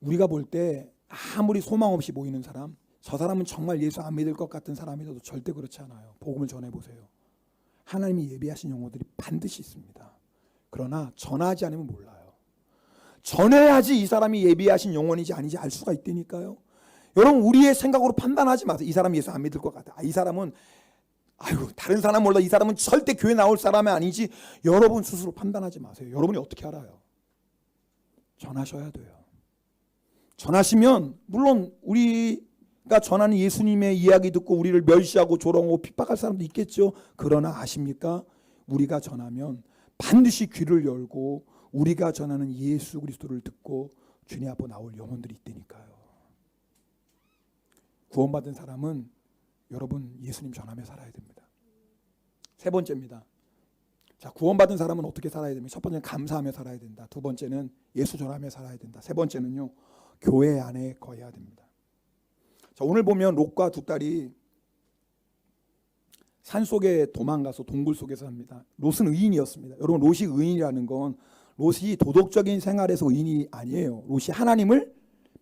우리가 볼 때 아무리 소망 없이 보이는 사람, 저 사람은 정말 예수 안 믿을 것 같은 사람이라도 절대 그렇지 않아요. 복음을 전해보세요. 하나님이 예비하신 영혼들이 반드시 있습니다. 그러나 전하지 않으면 몰라요. 전해야지 이 사람이 예비하신 영혼인지 아닌지 알 수가 있다니까요. 여러분, 우리의 생각으로 판단하지 마세요. 이 사람이 예수 안 믿을 것 같아. 이 사람은 다른 사람 몰라. 이 사람은 절대 교회 나올 사람이 아니지. 여러분 스스로 판단하지 마세요. 여러분이 어떻게 알아요? 전하셔야 돼요. 전하시면 물론 우리가 전하는 예수님의 이야기 듣고 우리를 멸시하고 조롱하고 핍박할 사람도 있겠죠. 그러나 아십니까? 우리가 전하면 반드시 귀를 열고 우리가 전하는 예수 그리스도를 듣고 주님 앞에 나올 영혼들이 있다니까요. 구원받은 사람은 여러분 예수님 전하며 살아야 됩니다. 세 번째입니다. 자, 구원받은 사람은 어떻게 살아야 됩니까? 첫 번째는 감사하며 살아야 된다. 두 번째는 예수 전하며 살아야 된다. 세 번째는요, 교회 안에 거해야 됩니다. 자, 오늘 보면 롯과 두 딸이 산속에 도망가서 동굴 속에서 삽니다. 롯은 의인이었습니다. 여러분, 롯이 의인이라는 건 롯이 도덕적인 생활에서 의인이 아니에요. 롯이 하나님을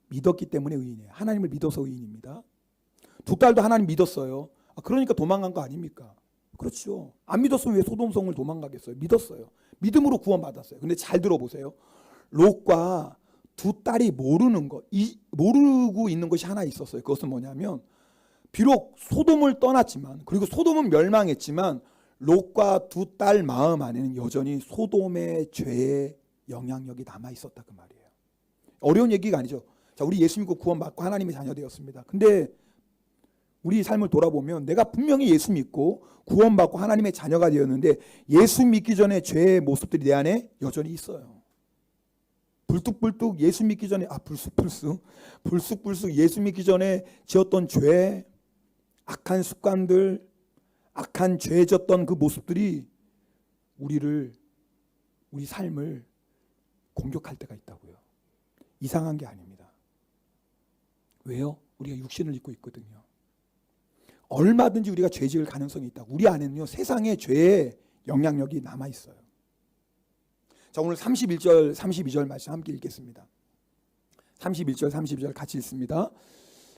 믿었기 때문에 의인이에요. 하나님을 믿어서 의인입니다. 두 딸도 하나님 믿었어요. 그러니까 도망간 거 아닙니까? 그렇죠. 안 믿었으면 왜 소돔성을 도망가겠어요? 믿었어요. 믿음으로 구원받았어요. 근데 잘 들어보세요. 롯과 두 딸이 모르고 있는 것이 하나 있었어요. 그것은 뭐냐면 비록 소돔을 떠났지만, 그리고 소돔은 멸망했지만 롯과 두 딸 마음 안에는 여전히 소돔의 죄의 영향력이 남아 있었다, 그 말이에요. 어려운 얘기가 아니죠. 자, 우리 예수 믿고 구원받고 하나님의 자녀 되었습니다. 근데 우리 삶을 돌아보면 내가 분명히 예수 믿고 구원받고 하나님의 자녀가 되었는데 예수 믿기 전에 죄의 모습들이 내 안에 여전히 있어요. 불쑥불쑥 예수 믿기 전에 불쑥불쑥 예수 믿기 전에 지었던 죄, 악한 습관들, 악한 죄 졌던 그 모습들이 우리 삶을 공격할 때가 있다고요. 이상한 게 아닙니다. 왜요? 우리가 육신을 입고 있거든요. 얼마든지 우리가 죄 지을 가능성이 있다고. 우리 안에는요, 세상의 죄의 영향력이 남아 있어요. 자, 오늘 31절 32절 말씀 함께 읽겠습니다. 31절 32절 같이 읽습니다.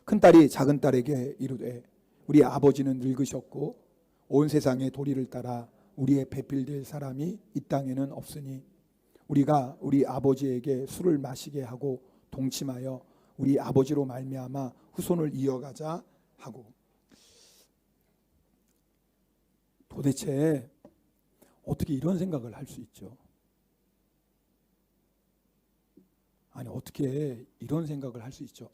큰딸이 작은딸에게 이르되 우리 아버지는 늙으셨고 온 세상의 도리를 따라 우리의 배필될 사람이 이 땅에는 없으니 우리가 우리 아버지에게 술을 마시게 하고 동침하여 우리 아버지로 말미암아 후손을 이어가자 하고. 도대체 어떻게 이런 생각을 할 수 있죠? 아니, 어떻게 이런 생각을 할 수 있죠?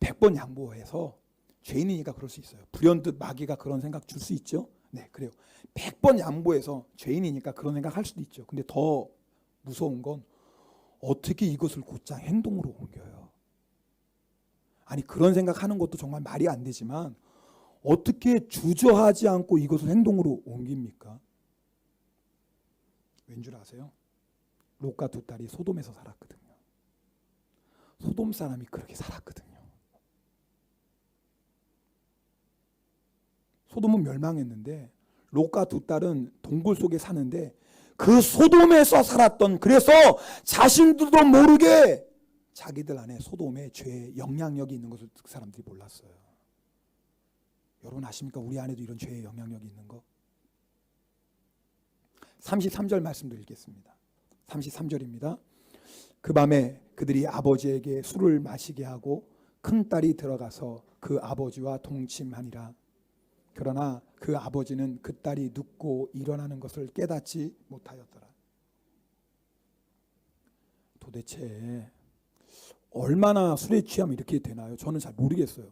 100번 양보해서 죄인이니까 그럴 수 있어요. 불현듯 마귀가 그런 생각 줄 수 있죠? 네, 그래요. 100번 양보해서 죄인이니까 그런 생각 할 수도 있죠. 근데 더 무서운 건 어떻게 이것을 곧장 행동으로 옮겨요? 아니, 그런 생각하는 것도 정말 말이 안 되지만 어떻게 주저하지 않고 이것을 행동으로 옮깁니까? 왠 줄 아세요? 롯과 두 딸이 소돔에서 살았거든요. 소돔 사람이 그렇게 살았거든요. 소돔은 멸망했는데 롯과 두 딸은 동굴 속에 사는데 그 소돔에서 살았던, 그래서 자신들도 모르게 자기들 안에 소돔의 죄의 영향력이 있는 것을 그 사람들이 몰랐어요. 여러분 아십니까? 우리 안에도 이런 죄의 영향력이 있는 거. 33절 말씀도 읽겠습니다. 33절입니다. 그 밤에 그들이 아버지에게 술을 마시게 하고 큰딸이 들어가서 그 아버지와 동침하니라. 그러나 그 아버지는 그 딸이 눕고 일어나는 것을 깨닫지 못하였더라. 도대체 얼마나 술에 취하면 이렇게 되나요? 저는 잘 모르겠어요.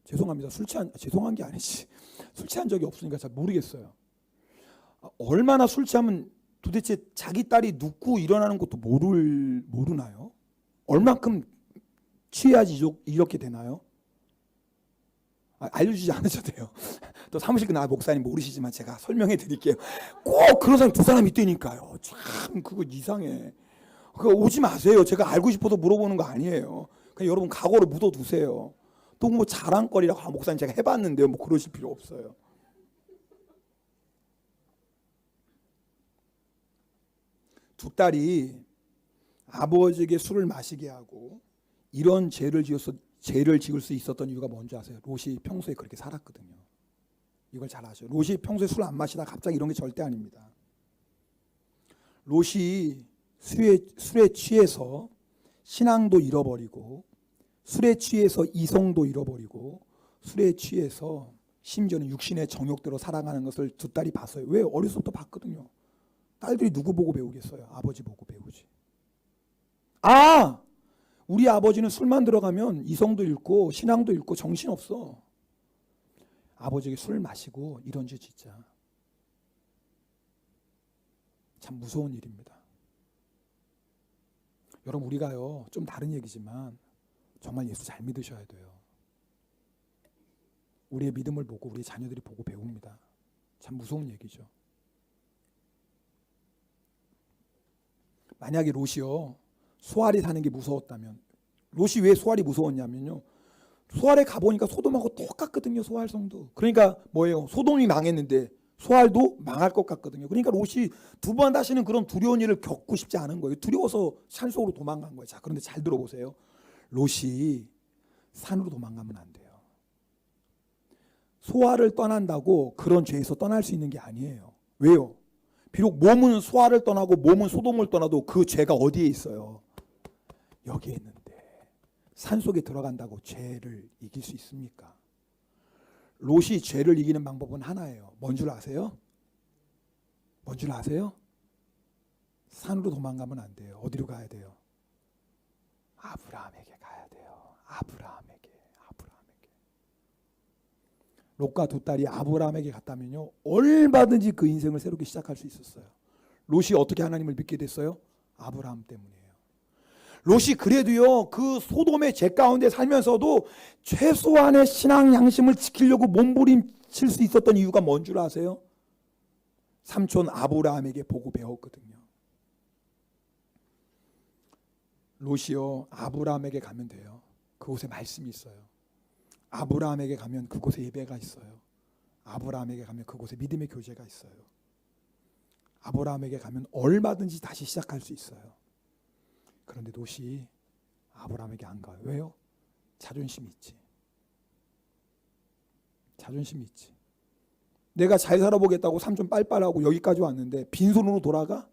죄송합니다. 죄송한 게 아니지. 술 취한 적이 없으니까 잘 모르겠어요. 얼마나 술 취하면 도대체 자기 딸이 눕고 일어나는 것도 모르나요? 얼만큼 취해야지 이렇게 되나요? 알려주지 않으셔도 돼요. 또 사무실 목사님 모르시지만 제가 설명해 드릴게요. 꼭 그런 사람 두 사람 있다니까요. 참 그거 이상해. 그거 오지 마세요. 제가 알고 싶어서 물어보는 거 아니에요. 그냥 여러분 각오를 묻어두세요. 또 뭐 자랑거리라고 목사님 제가 해봤는데요. 뭐 그러실 필요 없어요. 두 딸이 아버지에게 술을 마시게 하고 이런 죄를 지을 수 있었던 이유가 뭔지 아세요? 롯이 평소에 그렇게 살았거든요. 이걸 잘 아셔요. 롯이 평소에 술 안 마시다 갑자기 이런 게 절대 아닙니다. 롯이 술에 취해서 신앙도 잃어버리고, 술에 취해서 이성도 잃어버리고, 술에 취해서 심지어는 육신의 정욕대로 살아가는 것을 두 딸이 봤어요. 왜? 어렸을 때부터 봤거든요. 딸들이 누구 보고 배우겠어요? 아버지 보고 배우지. 아! 우리 아버지는 술만 들어가면 이성도 잃고 신앙도 잃고 정신없어. 아버지에게 술 마시고 이런 짓 진짜 참 무서운 일입니다. 여러분, 우리가요, 좀 다른 얘기지만 정말 예수 잘 믿으셔야 돼요. 우리의 믿음을 보고 우리 자녀들이 보고 배웁니다. 참 무서운 얘기죠. 만약에 롯이요, 소알이 사는 게 무서웠다면, 롯이 왜 소알이 무서웠냐면요, 소알에 가보니까 소돔하고 똑같거든요. 소알성도. 그러니까 뭐예요? 소돔이 망했는데 소알도 망할 것 같거든요. 그러니까 롯이 두 번 다시는 그런 두려운 일을 겪고 싶지 않은 거예요. 두려워서 산속으로 도망간 거예요. 자, 그런데 잘 들어보세요. 롯이 산으로 도망가면 안 돼요. 소알을 떠난다고 그런 죄에서 떠날 수 있는 게 아니에요. 왜요? 비록 몸은 소알을 떠나고 몸은 소돔을 떠나도 그 죄가 어디에 있어요? 여기에 있는데 산속에 들어간다고 죄를 이길 수 있습니까? 롯이 죄를 이기는 방법은 하나예요. 뭔 줄 아세요? 뭔 줄 아세요? 산으로 도망가면 안 돼요. 어디로 가야 돼요? 아브라함에게 가야 돼요. 아브라함에게. 롯과 두 딸이 아브라함에게 갔다면요, 얼마든지 그 인생을 새롭게 시작할 수 있었어요. 롯이 어떻게 하나님을 믿게 됐어요? 아브라함 때문이에요. 롯이 그래도요, 그 소돔의 죄 가운데 살면서도 최소한의 신앙 양심을 지키려고 몸부림칠 수 있었던 이유가 뭔 줄 아세요? 삼촌 아브라함에게 보고 배웠거든요. 롯이요, 아브라함에게 가면 돼요. 그곳에 말씀이 있어요. 아브라함에게 가면 그곳에 예배가 있어요. 아브라함에게 가면 그곳에 믿음의 교제가 있어요. 아브라함에게 가면 얼마든지 다시 시작할 수 있어요. 그런데 롯이 아브라함에게 안 가요. 왜요? 자존심이 있지. 자존심이 있지. 내가 잘 살아보겠다고 삼촌 빨빨하고 여기까지 왔는데 빈손으로 돌아가?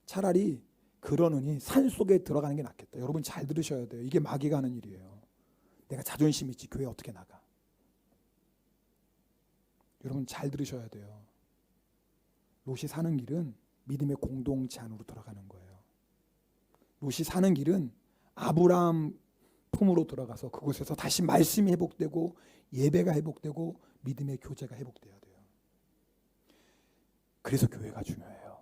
차라리 그러느니 산속에 들어가는 게 낫겠다. 여러분 잘 들으셔야 돼요. 이게 마귀가 하는 일이에요. 내가 자존심 있지 교회 어떻게 나가? 여러분 잘 들으셔야 돼요. 롯이 사는 길은 믿음의 공동체 안으로 들어가는 거예요. 롯이 사는 길은 아브라함 품으로 들어가서 그곳에서 다시 말씀이 회복되고 예배가 회복되고 믿음의 교제가 회복돼야 돼요. 그래서 교회가 중요해요.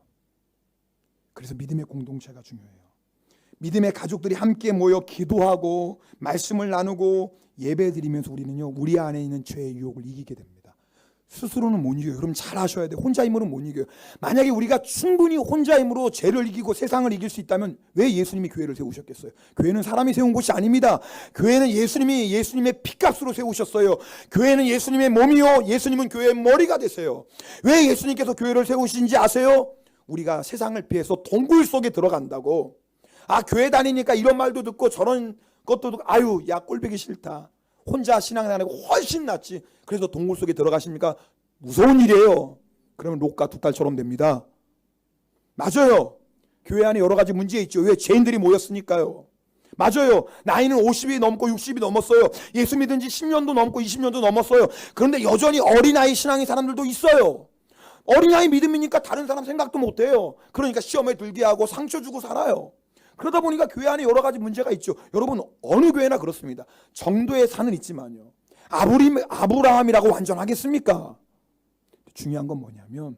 그래서 믿음의 공동체가 중요해요. 믿음의 가족들이 함께 모여 기도하고 말씀을 나누고 예배드리면서 우리는요, 우리 안에 있는 죄의 유혹을 이기게 됩니다. 스스로는 못 이겨요. 여러분 잘 아셔야 돼요. 혼자 힘으로는 못 이겨요. 만약에 우리가 충분히 혼자 힘으로 죄를 이기고 세상을 이길 수 있다면 왜 예수님이 교회를 세우셨겠어요? 교회는 사람이 세운 곳이 아닙니다. 교회는 예수님의 피값으로 세우셨어요. 교회는 예수님의 몸이요, 예수님은 교회의 머리가 되세요. 왜 예수님께서 교회를 세우신지 아세요? 우리가 세상을 피해서 동굴 속에 들어간다고. 아, 교회 다니니까 이런 말도 듣고 저런 것도 듣고, 아유, 야, 꼴보기 싫다. 혼자 신앙생활하고 훨씬 낫지. 그래서 동굴 속에 들어가십니까? 무서운 일이에요. 그러면 롯과 두 딸처럼 됩니다. 맞아요. 교회 안에 여러 가지 문제 있죠. 왜? 죄인들이 모였으니까요. 맞아요. 나이는 50이 넘고 60이 넘었어요. 예수 믿은 지 10년도 넘고 20년도 넘었어요. 그런데 여전히 어린아이 신앙의 사람들도 있어요. 어린아이 믿음이니까 다른 사람 생각도 못해요. 그러니까 시험에 들게 하고 상처 주고 살아요. 그러다 보니까 교회 안에 여러 가지 문제가 있죠. 여러분 어느 교회나 그렇습니다. 정도의 산은 있지만요, 아브라함이라고 완전하겠습니까? 중요한 건 뭐냐면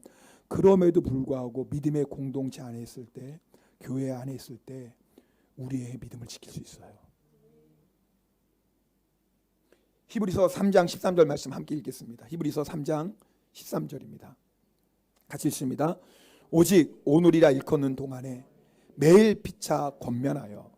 그럼에도 불구하고 믿음의 공동체 안에 있을 때, 교회 안에 있을 때 우리의 믿음을 지킬 수 있어요. 히브리서 3장 13절 말씀 함께 읽겠습니다. 히브리서 3장 13절입니다. 같이 읽습니다. 오직 오늘이라 일컫는 동안에 매일 피차 권면하여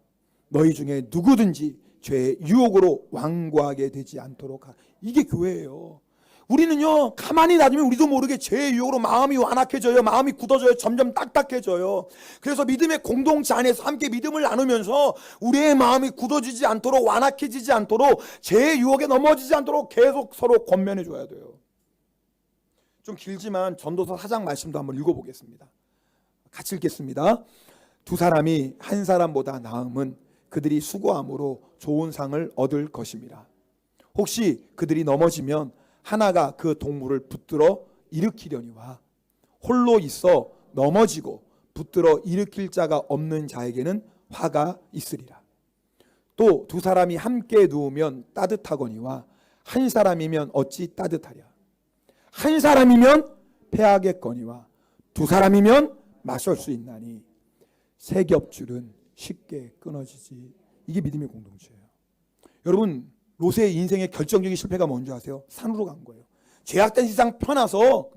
너희 중에 누구든지 죄의 유혹으로 완고하게 되지 않도록 이게 교회예요. 우리는요, 가만히 놔두면 우리도 모르게 죄의 유혹으로 마음이 완악해져요. 마음이 굳어져요. 점점 딱딱해져요. 그래서 믿음의 공동체 안에서 함께 믿음을 나누면서 우리의 마음이 굳어지지 않도록, 완악해지지 않도록, 죄의 유혹에 넘어지지 않도록 계속 서로 권면해 줘야 돼요. 좀 길지만 전도서 4장 말씀도 한번 읽어보겠습니다. 같이 읽겠습니다. 두 사람이 한 사람보다 나음은 그들이 수고함으로 좋은 상을 얻을 것임이라. 혹시 그들이 넘어지면 하나가 그 동물을 붙들어 일으키려니와 홀로 있어 넘어지고 붙들어 일으킬 자가 없는 자에게는 화가 있으리라. 또 두 사람이 함께 누우면 따뜻하거니와 한 사람이면 어찌 따뜻하랴. 한 사람이면 패하겠거니와 두 사람이면 맞설 수 있나니 세 겹줄은 쉽게 끊어지지. 이게 믿음의 공동체예요. 여러분, 롯의 인생의 결정적인 실패가 뭔지 아세요? 산으로 간 거예요. 죄악된 세상 떠나서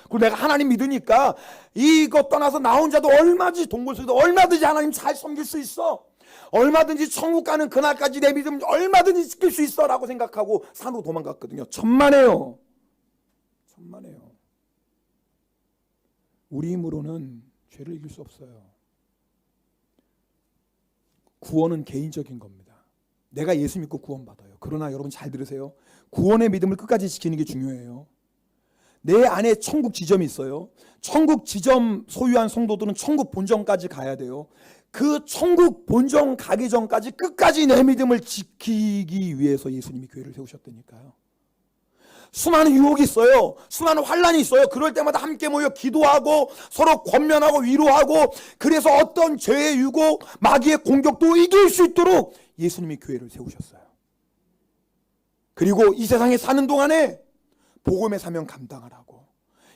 그리고 내가 하나님 믿으니까 이거 떠나서 나 혼자도 얼마든지 동굴 속에도 얼마든지 하나님 잘 섬길 수 있어, 얼마든지 천국 가는 그날까지 내 믿음 얼마든지 지킬 수 있어 라고 생각하고 산으로 도망갔거든요. 천만에요. 우리 힘으로는 죄를 이길 수 없어요. 구원은 개인적인 겁니다. 내가 예수 믿고 구원받아요. 그러나 여러분 잘 들으세요. 구원의 믿음을 끝까지 지키는 게 중요해요. 내 안에 천국 지점이 있어요. 천국 지점 소유한 성도들은 천국 본점까지 가야 돼요. 그 천국 본점 가기 전까지 끝까지 내 믿음을 지키기 위해서 예수님이 교회를 세우셨다니까요. 수많은 유혹이 있어요. 수많은 환란이 있어요. 그럴 때마다 함께 모여 기도하고 서로 권면하고 위로하고, 그래서 어떤 죄의 유혹, 마귀의 공격도 이길 수 있도록 예수님이 교회를 세우셨어요. 그리고 이 세상에 사는 동안에 복음의 사명 감당하라고,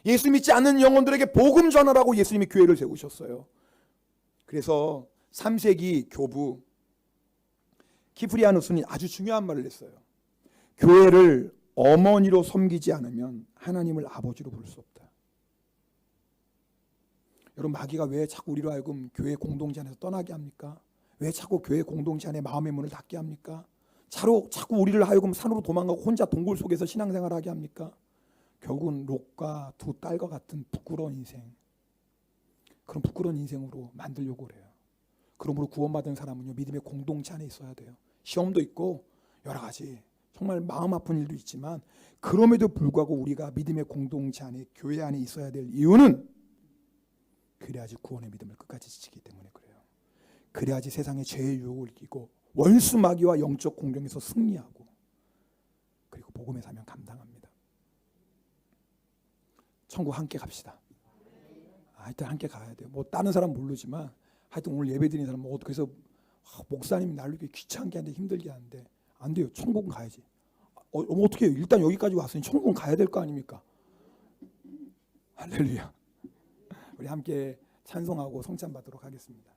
예수 믿지 않는 영혼들에게 복음 전하라고 예수님이 교회를 세우셨어요. 그래서 3세기 교부 키프리아누스는 아주 중요한 말을 했어요. 교회를 어머니로 섬기지 않으면 하나님을 아버지로 부를 수 없다. 여러분, 마귀가 왜 자꾸 우리로 하여금 교회 공동체 안에서 떠나게 합니까? 왜 자꾸 교회 공동체 안에 마음의 문을 닫게 합니까? 자꾸 우리를 하여금 산으로 도망가고 혼자 동굴 속에서 신앙생활하게 합니까? 결국은 롯과 두 딸과 같은 부끄러운 인생, 그런 부끄러운 인생으로 만들려고 그래요. 그러므로 구원받은 사람은요, 믿음의 공동체 안에 있어야 돼요. 시험도 있고 여러 가지 정말 마음 아픈 일도 있지만, 그럼에도 불구하고 우리가 믿음의 공동체 안에, 교회 안에 있어야 될 이유는 그래야지 구원의 믿음을 끝까지 지키기 때문에 그래요. 그래야지 세상의 죄의 유혹을 이기고 원수 마귀와 영적 공경에서 승리하고, 그리고 복음의 사명 감당합니다. 천국 함께 갑시다. 하여튼 함께 가야 돼요. 뭐 다른 사람 모르지만 하여튼 오늘 예배 드리는 사람 그래서 목사님이 날리기 귀찮게 하는데 힘들게 하는데 안 돼요. 천국은 가야지. 어떻게 해요? 일단 여기까지 왔으니 천국은 가야 될 거 아닙니까? 할렐루야. 우리 함께 찬송하고 성찬 받도록 하겠습니다.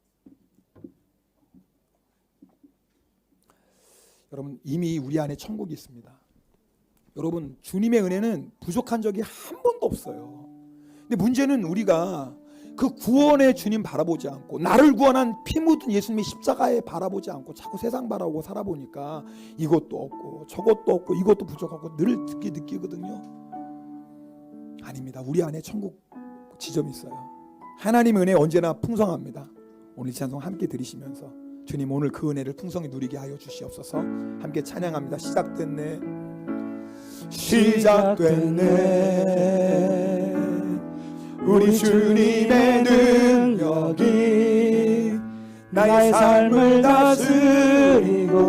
여러분, 이미 우리 안에 천국이 있습니다. 여러분, 주님의 은혜는 부족한 적이 한 번도 없어요. 근데 문제는 우리가 그 구원의 주님 바라보지 않고, 나를 구원한 피 묻은 예수님의 십자가에 바라보지 않고 자꾸 세상 바라보고 살아보니까 이것도 없고 저것도 없고 이것도 부족하고 늘 느끼거든요. 아닙니다. 우리 안에 천국 지점이 있어요. 하나님의 은혜 언제나 풍성합니다. 오늘 이 찬송 함께 들으시면서 주님, 오늘 그 은혜를 풍성히 누리게 하여 주시옵소서. 함께 찬양합니다. 시작됐네, 시작됐네, 우리 주님의 능력이 나의 삶을 다스리고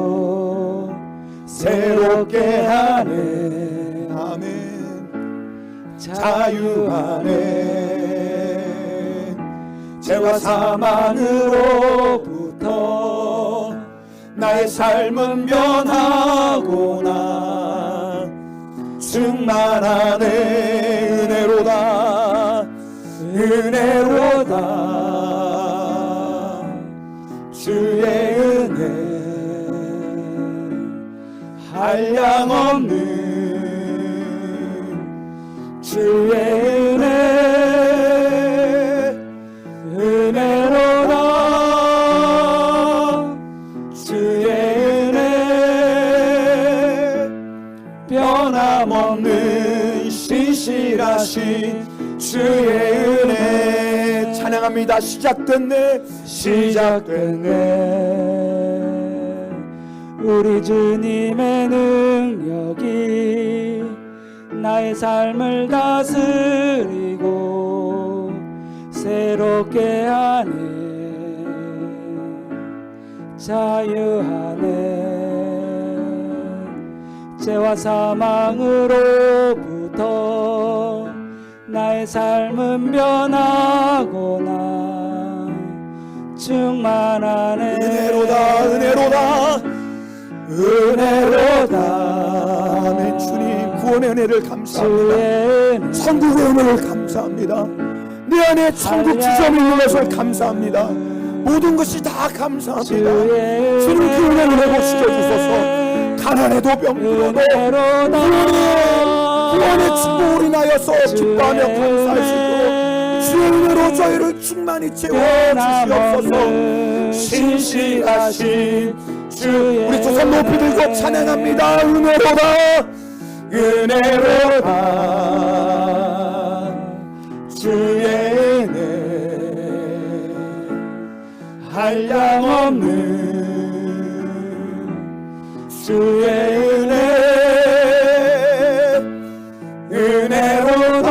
새롭게 하네. 아멘. 자유 안에 죄와 사망으로부터 나의 삶은 변하고나 충만하네. 은혜로다 주의 은혜 한량없는 주의 은혜로다 주의 은혜 변함없는 신실하신 주의 은혜 찬양합니다. 시작됐네, 시작됐네, 우리 주님의 능력이 나의 삶을 다스리고 새롭게 하네. 자유하네. 죄와 사망으로부터 나의 삶은 변하고나 충만하네. 은혜로다, 은혜로다, 은혜로다. 아멘. 주님, 구원의 은혜를 감사합니다. 천국의 은혜를 감사합니다. 내 안에 천국 지점이 있는 것을 감사합니다. 모든 것이 다 감사합니다. 주님, 그 은혜를 회복시켜 주소서. 가난해도 병들어도 구원의 축복을 인하여서 기뻐하며 감사할 수 있도록 주의 은혜로 저희를 충만히 채워주시옵소서. 신실하신 주, 우리 두 손 높이 들고 찬양합니다. 은혜로다, 은혜로다, 주의 은혜 한량없는 주의 은혜, 은혜로다,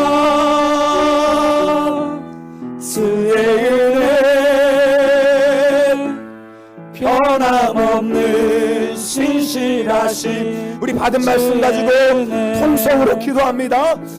주의 은혜 변함없는 신실하신. 우리 받은 말씀 가지고 통성으로 기도합니다.